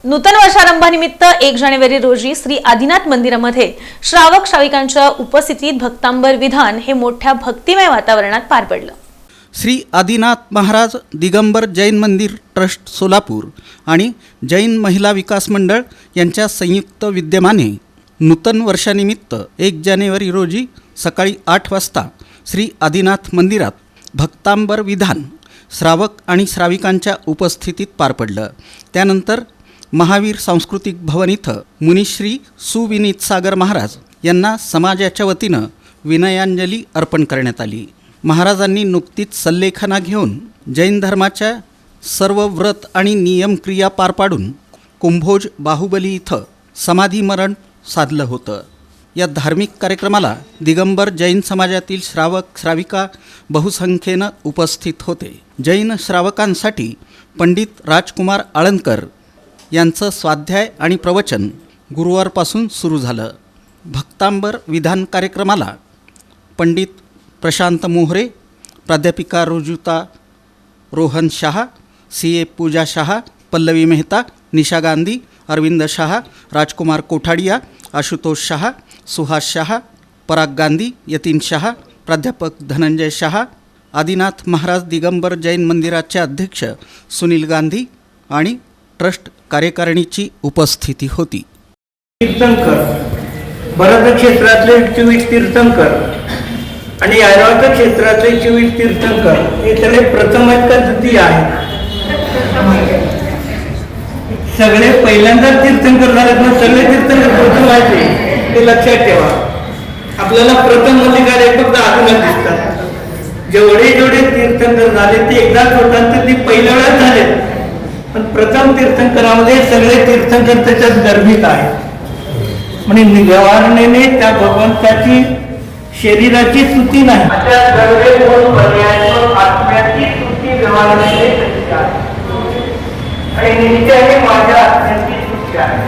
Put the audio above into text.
नूतन वर्षारंभानिमित्त 1 जानेवारी रोजी श्री आदिनाथ मंदिरामध्ये श्रावक श्राविकांच्या उपस्थितीत भक्तांबर विधान हे मोठ्या भक्तिमय वातावरणात पार पडलं। श्री आदिनाथ महाराज दिगंबर जैन मंदिर ट्रस्ट सोलापूर आणि जैन महिला विकास मंडळ यांच्या संयुक्त विद्यमाने नूतन वर्षानिमित्त 1 जानेवारी रोजी सकाळी 8 वाजता श्री आदिनाथ मंदिरात भक्तांबर विधान श्रावक आणि श्राविकांच्या उपस्थितीत पार पडलं। त्यानंतर महावीर सांस्कृतिक भवन इथं मुनिश्री सुविनीत सागर महाराज यांना समाजाच्या वतीनं विनयांजली अर्पण करण्यात आली। महाराजांनी नुकतीच सल्लेखना घेऊन जैन धर्माच्या सर्व व्रत आणि नियमक्रिया पार पाडून कुंभोज बाहुबली इथं समाधी मरण साधलं होतं। या धार्मिक कार्यक्रमाला दिगंबर जैन समाजातील श्रावक श्राविका बहुसंख्येनं उपस्थित होते। जैन श्रावकांसाठी पंडित राजकुमार आळनकर यांचं स्वाध्याय आणि प्रवचन गुरुवारपासून सुरू झालं। भक्तांबर विधान कार्यक्रमाला पंडित प्रशांत मोहरे, प्राध्यापिका रुजुता रोहन शाह, CA पूजा शाह, पल्लवी मेहता, निशा गांधी, अरविंद शाह, राजकुमार कोठाडिया, आशुतोष शाह, सुहास शाह, पराग गांधी, यतीन शाह, प्राध्यापक धनंजय शाह, आदिनाथ महाराज दिगंबर जैन मंदिराचे अध्यक्ष सुनील गांधी आणि ट्रस्ट कार्यकारिणीची उपस्थिती होती। तीर्थंकर, भरत क्षेत्रातले 24 तीर्थंकर आणि ऐरावत क्षेत्रातले 24 तीर्थंकर हे सगळे प्रथम आहेत का द्वितीय आहेत? सगळे पहिल्यांदा तीर्थंकर झालेत ना, सगळे तीर्थंकर प्रथम आहेत ते लक्षात ठेवा। आपल्याला प्रथम अधिकारी फक्त आदिनाथ दिसतात। जेवढे तीर्थंकर झाले ते एकदाच होतात तर ते पहिल्या वेळात झाले, पण प्रथम तीर्थंकरामध्ये सगळे तीर्थंकर त्याच्यात गर्भित आहेत। म्हणजे निवारणेने त्या भगवंताची शरीराची स्तुती नाही, आत्म्याची स्तुती व्यवहाराने आणि नित्याने माझ्या आत्म्याची स्तुती आहे।